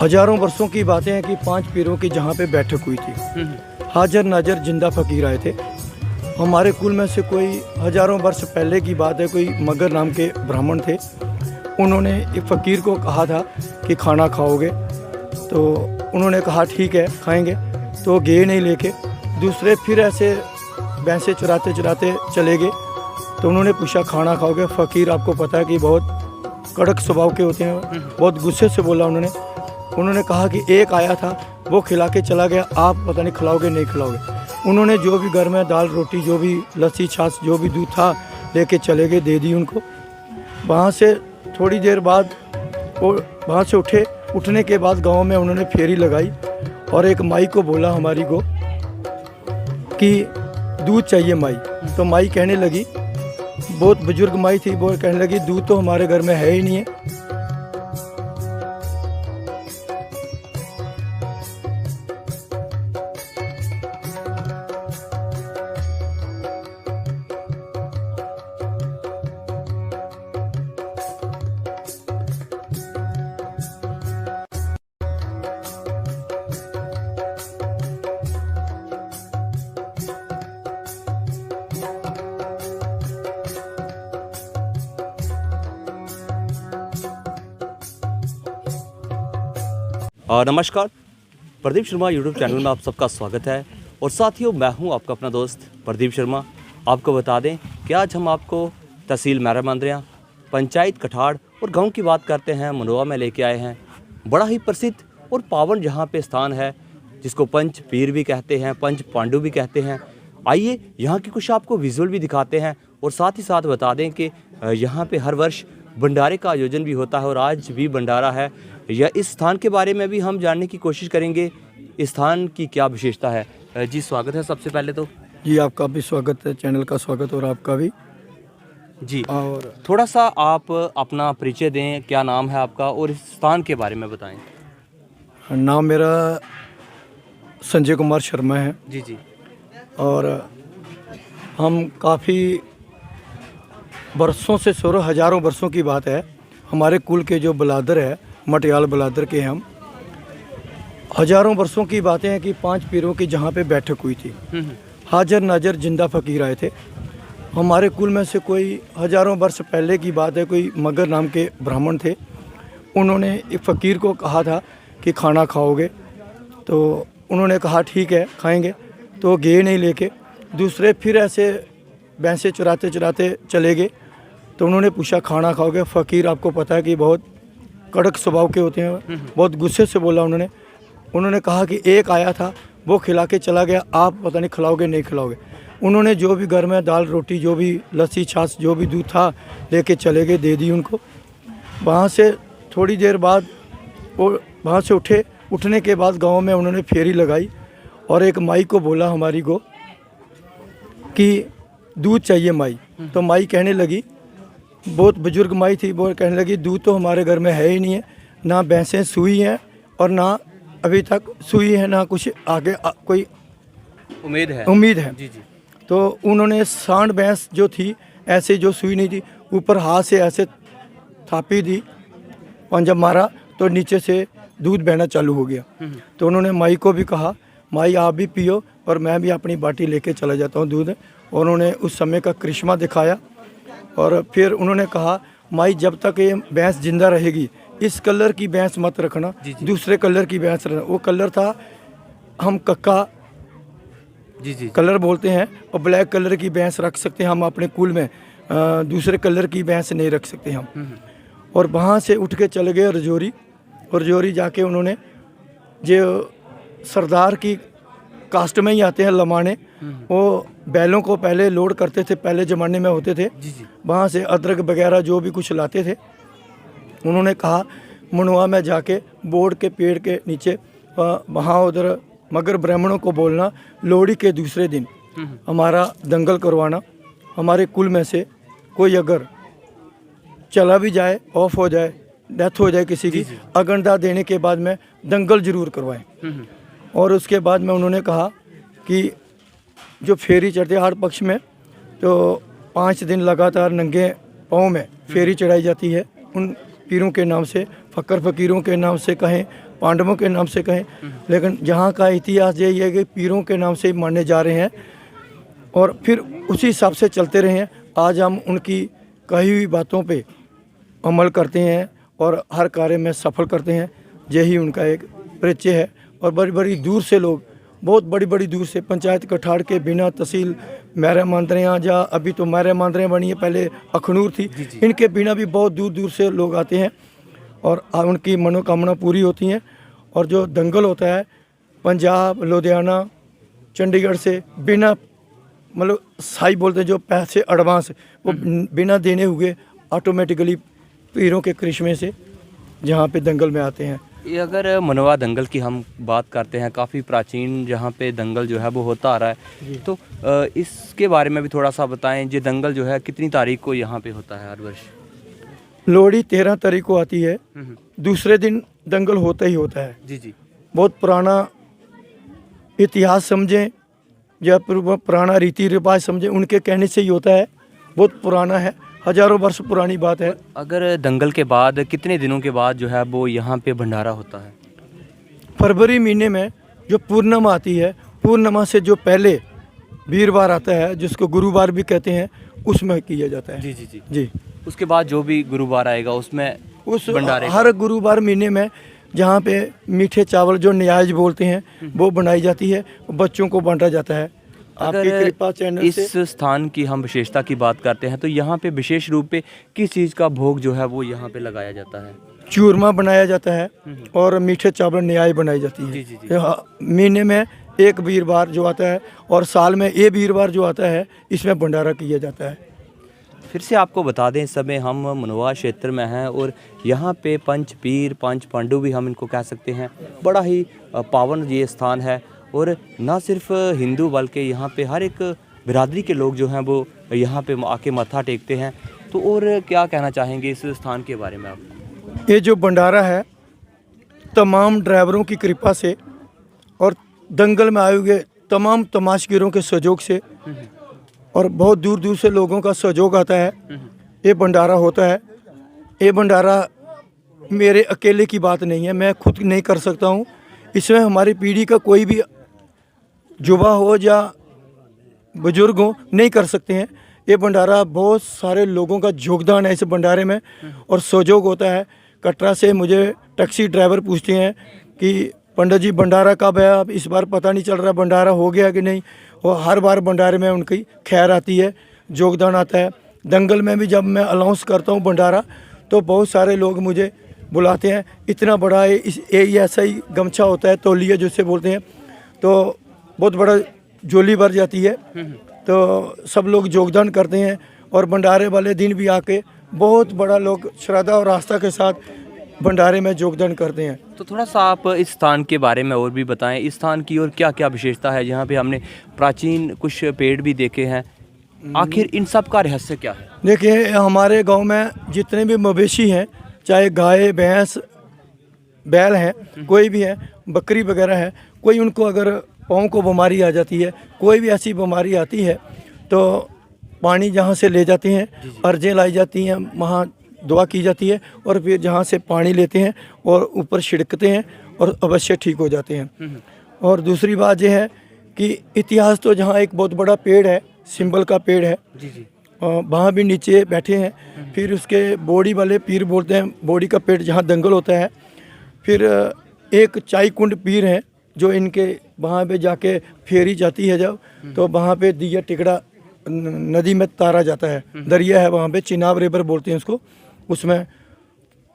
हजारों वर्षों की बातें हैं कि 5 पीरों की जहाँ पे बैठक हुई थी। हाजर नाजर जिंदा फकीर आए थे। हमारे कुल में से कोई हजारों वर्ष पहले की बात है, कोई मगर नाम के ब्राह्मण थे। उन्होंने एक फ़कीर को कहा था कि खाना खाओगे, तो उन्होंने कहा ठीक है खाएंगे। तो गए नहीं लेके, दूसरे फिर ऐसे भैंसे चुराते चुराते चले गए। तो उन्होंने पूछा खाना खाओगे। फ़कीर आपको पता है कि बहुत कड़क स्वभाव के होते हैं, बहुत गुस्से से बोला उन्होंने कहा कि एक आया था वो खिला के चला गया, आप पता नहीं खिलाओगे नहीं खिलाओगे। उन्होंने जो भी घर में दाल रोटी, जो भी लस्सी छाछ, जो भी दूध था लेके चले गए, दे दी उनको। वहाँ से थोड़ी देर बाद वो वहाँ से उठने के बाद गांव में उन्होंने फेरी लगाई और एक माई को बोला, हमारी को, कि दूध चाहिए माई। तो माई कहने लगी, बहुत बुजुर्ग माई थी, वो कहने लगी दूध तो हमारे घर में है ही नहीं है। नमस्कार, प्रदीप शर्मा यूट्यूब चैनल में आप सबका स्वागत है। और साथियों, मैं हूं आपका अपना दोस्त प्रदीप शर्मा। आपको बता दें कि आज हम आपको तहसील मैरा मांदरिया, पंचायत कठाड़ और गांव की बात करते हैं, मनोवा में लेके आए हैं। बड़ा ही प्रसिद्ध और पावन जहां पे स्थान है, जिसको पंच पीर भी कहते हैं, पंच पांडु भी कहते हैं। आइए यहाँ की कुछ आपको विजुअल भी दिखाते हैं और साथ ही साथ बता दें कि यहाँ पे हर वर्ष भंडारे का आयोजन भी होता है और आज भी भंडारा है। या इस स्थान के बारे में भी हम जानने की कोशिश करेंगे, इस स्थान की क्या विशेषता है। जी स्वागत है सबसे पहले तो। जी आपका भी स्वागत है, चैनल का स्वागत और आपका भी जी। और थोड़ा सा आप अपना परिचय दें, क्या नाम है आपका और इस स्थान के बारे में बताएं। नाम मेरा संजय कुमार शर्मा है। जी जी। और हम काफ़ी वर्षों से, 16 हजारों वर्षों की बात है, हमारे कुल के जो बलादर है, मटियाल बलादर के हम, हजारों वर्षों की बातें हैं कि 5 पीरों की जहाँ पे बैठक हुई थी। हाजर नाजर जिंदा फकीर आए थे। हमारे कुल में से कोई हजारों वर्ष पहले की बात है, कोई मगर नाम के ब्राह्मण थे। उन्होंने एक फ़कीर को कहा था कि खाना खाओगे, तो उन्होंने कहा ठीक है खाएंगे। तो गए नहीं लेके, दूसरे फिर ऐसे भैंसे चुराते चुराते चले गए। तो उन्होंने पूछा खाना खाओगे। फ़कीर आपको पता है कि बहुत कड़क स्वभाव के होते हैं, बहुत गुस्से से बोला उन्होंने कहा कि एक आया था वो खिला के चला गया, आप पता नहीं खिलाओगे नहीं खिलाओगे। उन्होंने जो भी घर में दाल रोटी, जो भी लस्सी छाछ, जो भी दूध था लेके चले गए, दे दी उनको। वहाँ से थोड़ी देर बाद वो वहाँ से उठने के बाद गांव में उन्होंने फेरी लगाई और एक माई को बोला, हमारी को, कि दूध चाहिए माई। तो माई कहने लगी, बहुत बुजुर्ग माई थी, वो कहने लगी दूध तो हमारे घर में है ही नहीं है, ना भैंसें सूई हैं और ना अभी तक सूई है, ना कुछ आगे कोई उम्मीद है। जी जी। तो उन्होंने सांड भैंस जो थी ऐसे, जो सूई नहीं थी, ऊपर हाथ से ऐसे थापी दी, पंजा मारा तो नीचे से दूध बहना चालू हो गया। तो उन्होंने माई को भी कहा, माई आप भी पियो और मैं भी अपनी बाटी लेके चला जाता हूँ दूध। और उन्होंने उस समय का करिश्मा दिखाया और फिर उन्होंने कहा, माई जब तक ये भैंस जिंदा रहेगी, इस कलर की भैंस मत रखना, दूसरे कलर की भैंस रखना। वो कलर था, हम कक्का जी कलर बोलते हैं, और ब्लैक कलर की भैंस रख सकते हैं हम अपने कुल में, दूसरे कलर की भैंस नहीं रख सकते हम। और वहाँ से उठ के चले गए रजौरी जाके उन्होंने, जो सरदार की कास्ट में ही आते हैं लमाने, वो बैलों को पहले लोड करते थे, पहले ज़माने में होते थे। वहाँ से अदरक वगैरह जो भी कुछ लाते थे। उन्होंने कहा मनोवा में जाके बोर्ड के पेड़ के नीचे, वहाँ उधर मगर ब्राह्मणों को बोलना, लोहड़ी के दूसरे दिन हमारा दंगल करवाना। हमारे कुल में से कोई अगर चला भी जाए, ऑफ हो जाए, डेथ हो जाए किसी की, अगनदा देने के बाद में दंगल जरूर करवाएं। और उसके बाद में उन्होंने कहा कि जो फेरी चढ़ते हाड़ पक्ष में, तो 5 दिन लगातार नंगे पाँव में फेरी चढ़ाई जाती है। उन पीरों के नाम से, फ़क्र फ़कीरों के नाम से कहें, पांडवों के नाम से कहें, लेकिन जहाँ का इतिहास यही है कि पीरों के नाम से ही माने जा रहे हैं और फिर उसी हिसाब से चलते रहे हैं। आज हम उनकी कही हुई बातों पे अमल करते हैं और हर कार्य में सफल करते हैं। यही उनका एक परिचय है। और बड़ी बड़ी दूर से लोग, बहुत बड़ी बड़ी दूर से, पंचायत कठाड़ के बिना, तहसील मैरा मांदरियाँ, जा अभी तो मैरा मांदरियाँ बनी है, पहले अखनूर थी, इनके बिना भी बहुत दूर दूर से लोग आते हैं और उनकी मनोकामना पूरी होती हैं। और जो दंगल होता है पंजाब, लुधियाना, चंडीगढ़ से बिना मतलब साई बोलते हैं, जो पैसे एडवांस वो बिना देने हुए ऑटोमेटिकली पीरों के करिश्मे से जहाँ पे दंगल में आते हैं। ये अगर मनवा दंगल की हम बात करते हैं, काफ़ी प्राचीन जहाँ पे दंगल जो है वो होता आ रहा है, तो इसके बारे में भी थोड़ा सा बताएं। ये दंगल जो है कितनी तारीख को यहाँ पे होता है हर वर्ष? लोहड़ी 13 तारीख को आती है, दूसरे दिन दंगल होता ही होता है। जी जी। बहुत पुराना इतिहास समझें या पुराना रीति रिवाज समझें, उनके कहने से ही होता है। बहुत पुराना है, हजारों वर्ष पुरानी बात है। अगर दंगल के बाद कितने दिनों के बाद जो है वो यहाँ पे भंडारा होता है? फरवरी महीने में जो पूर्णिमा आती है, पूर्णिमा से जो पहले वीरवार आता है, जिसको गुरुवार भी कहते हैं, उसमें किया जाता है। जी जी जी जी। उसके बाद जो भी गुरुवार आएगा उसमें उस भंडारे हर गुरुवार महीने में जहाँ पे मीठे चावल जो न्याज बोलते हैं वो बनाई जाती है, बच्चों को बांटा जाता है। आपकी कृपा चैनल इस से स्थान की हम विशेषता की बात करते हैं तो यहाँ पे विशेष रूप पे किस चीज़ का भोग जो है वो यहाँ पे लगाया जाता है? चूरमा बनाया जाता है और मीठे चावल न्याज बनाई जाती है। जी जी जी। महीने में एक वीरवार जो आता है और साल में ये वीरवार जो आता है, इसमें भंडारा किया जाता है। फिर से आपको बता दें, इस समय हम मनवा क्षेत्र में हैं और यहाँ पे पंच पीर, पंच पांडु भी हम इनको कह सकते हैं। बड़ा ही पावन ये स्थान है और ना सिर्फ हिंदू बल्कि यहाँ पे हर एक बिरादरी के लोग जो हैं वो यहाँ पे आके माथा टेकते हैं। तो और क्या कहना चाहेंगे इस स्थान के बारे में आप? ये जो भंडारा है तमाम ड्राइवरों की कृपा से और दंगल में आए हुए तमाम तमाशगीरों के सहयोग से और बहुत दूर दूर से लोगों का सहयोग आता है। ये भंडारा होता है। ये भंडारा मेरे अकेले की बात नहीं है, मैं खुद नहीं कर सकता हूँ। इसमें हमारी पीढ़ी का कोई भी युवा हो या बुजुर्ग हो नहीं कर सकते हैं। ये भंडारा बहुत सारे लोगों का योगदान है इस भंडारे में और सहयोग होता है। कटरा से मुझे टैक्सी ड्राइवर पूछते हैं कि पंडित जी भंडारा कब है? अब इस बार पता नहीं चल रहा भंडारा हो गया कि नहीं। और हर बार भंडारे में उनकी खैर आती है, योगदान आता है। दंगल में भी जब मैं अनाउंस करता हूँ भंडारा तो बहुत सारे लोग मुझे बुलाते हैं। इतना बड़ा ये ऐसा ही गमछा होता है, तौलिया जिसे बोलते हैं, तो बहुत बड़ा झोली भर जाती है। तो सब लोग योगदान करते हैं और भंडारे वाले दिन भी आके बहुत बड़ा लोग श्रद्धा और आस्था के साथ भंडारे में योगदान करते हैं। तो थोड़ा सा आप इस स्थान के बारे में और भी बताएं, इस स्थान की और क्या क्या विशेषता है? यहाँ पे हमने प्राचीन कुछ पेड़ भी देखे हैं, आखिर इन सब का रहस्य क्या है? देखिए, हमारे गांव में जितने भी मवेशी हैं, चाहे गाय, भैंस, बैल हैं, कोई भी है, बकरी वगैरह है, कोई उनको अगर पाँव को बीमारी आ जाती है, कोई भी ऐसी बीमारी आती है तो पानी जहाँ से ले जाते हैं, अर्जें लाई जाती हैं, वहाँ दुआ की जाती है और फिर जहाँ से पानी लेते हैं और ऊपर छिड़कते हैं और अवश्य ठीक हो जाते हैं। और दूसरी बात यह है कि इतिहास तो जहाँ एक बहुत बड़ा पेड़ है, सिंबल का पेड़ है, जी जी, वहाँ भी नीचे बैठे हैं। फिर उसके बोड़ी वाले पीर बोलते हैं, बोड़ी का पेड़ जहाँ दंगल होता है। फिर एक चाई कुंड पीर हैं जो इनके वहाँ पे जाके फेरी जाती है जब, तो वहाँ पे दिया टिकड़ा नदी में तारा जाता है, दरिया है वहाँ पे, चिनाब रिवर बोलते हैं उसको, उसमें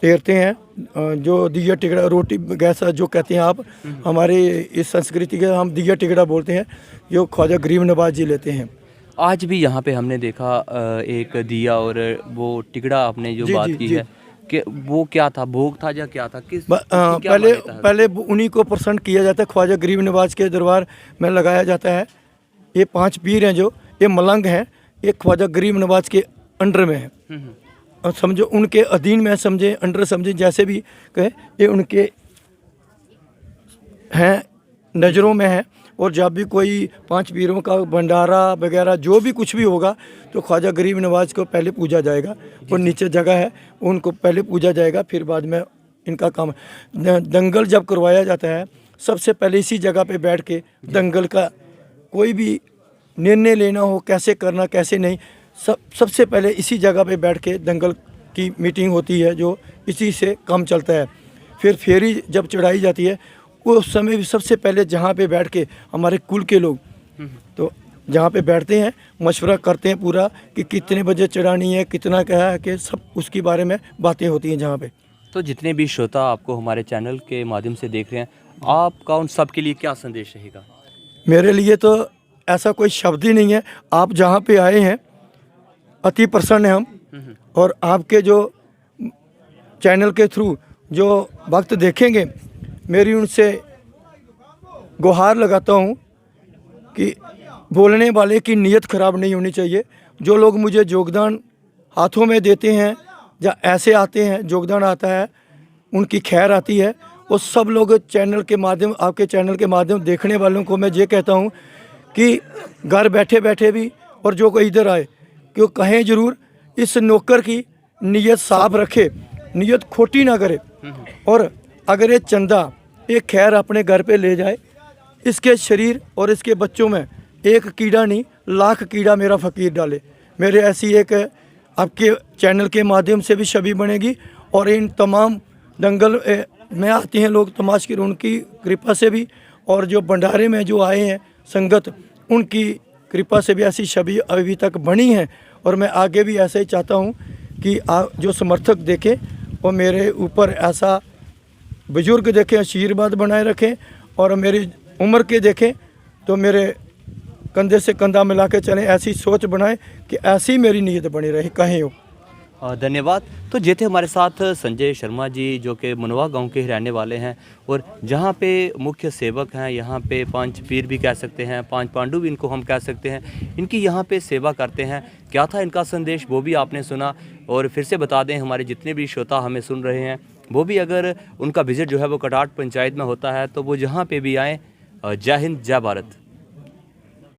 तैरते हैं। जो दिया टिकड़ा, रोटी गैस जो कहते हैं आप, हमारे इस संस्कृति के हम दिया टिकड़ा बोलते हैं, जो ख्वाजा गरीब नवाज जी लेते हैं। आज भी यहाँ पे हमने देखा एक दिया और वो टिकड़ा आपने जो बात की है कि वो क्या था, भोग था या क्या था? किस पहले उन्हीं को प्रसन्न किया जाता है, ख्वाजा गरीब नवाज के दरबार में लगाया जाता है। ये 5 पीर हैं जो ये मलंग हैं, ये ख्वाजा गरीब नवाज के अंडर में है और समझो उनके अधीन में, समझे अंडर, समझे जैसे भी कहे, ये उनके हैं, नज़रों में है और जब भी कोई 5 पीरों का भंडारा वगैरह जो भी कुछ भी होगा तो ख्वाजा गरीब नवाज को पहले पूजा जाएगा। और नीचे जगह है उनको पहले पूजा जाएगा, फिर बाद में इनका काम। दंगल जब करवाया जाता है सबसे पहले इसी जगह पे बैठ के दंगल का कोई भी निर्णय लेना हो, कैसे करना कैसे नहीं, सबसे पहले इसी जगह पे बैठ के दंगल की मीटिंग होती है, जो इसी से काम चलता है। फिर फेरी जब चढ़ाई जाती है उस समय भी सबसे पहले जहाँ पे बैठ के हमारे कुल के लोग तो जहाँ पे बैठते हैं मशवरा करते हैं पूरा कि कितने बजे चढ़ानी है, कितना क्या है, कि सब उसके बारे में बातें होती हैं जहाँ पे। तो जितने भी श्रोता आपको हमारे चैनल के माध्यम से देख रहे हैं, आपका उन सब के लिए क्या संदेश रहेगा? मेरे लिए तो ऐसा कोई शब्द ही नहीं है। आप जहाँ पे आए हैं अति प्रसन्न हैं हम, और आपके जो चैनल के थ्रू जो वक्त देखेंगे, मेरी उनसे गुहार लगाता हूँ कि बोलने वाले की नीयत ख़राब नहीं होनी चाहिए। जो लोग मुझे योगदान हाथों में देते हैं या ऐसे आते हैं योगदान आता है, उनकी खैर आती है। वो सब लोग चैनल के माध्यम, आपके चैनल के माध्यम देखने वालों को मैं ये कहता हूँ कि घर बैठे बैठे भी और जो कोई इधर आए कि वो कहें ज़रूर, इस नौकर की नीयत साफ रखे, नीयत खोटी ना करे। और अगर ये चंदा एक खैर अपने घर पे ले जाए, इसके शरीर और इसके बच्चों में एक कीड़ा नहीं लाख कीड़ा मेरा फ़कीर डाले। मेरे ऐसी एक आपके चैनल के माध्यम से भी छवि बनेगी, और इन तमाम दंगल में आते हैं लोग तमाशगीर, उनकी कृपा से भी, और जो भंडारे में जो आए हैं संगत, उनकी कृपा से भी ऐसी छवि अभी तक बनी है। और मैं आगे भी ऐसा ही चाहता हूँ कि जो समर्थक देखें और मेरे ऊपर ऐसा बुजुर्ग देखें, आशीर्वाद बनाए रखें, और मेरी उम्र के देखें तो मेरे कंधे से कंधा मिला के चलें, ऐसी सोच बनाएं कि ऐसी मेरी नीयत बनी रहे कहीं हो। धन्यवाद। तो ये थे हमारे साथ संजय शर्मा जी, जो कि मनवा गांव के ही रहने वाले हैं, और जहां पे मुख्य सेवक हैं, यहां पे 5 पीर भी कह सकते हैं, 5 पांडु भी इनको हम कह सकते हैं, इनकी यहां पे सेवा करते हैं। क्या था इनका संदेश वो भी आपने सुना, और फिर से बता दें हमारे जितने भी श्रोता हमें सुन रहे हैं, वो भी अगर उनका विजिट जो है वो कटाट पंचायत में होता है तो वो जहाँ पे भी आएँ। जय हिंद, जय भारत।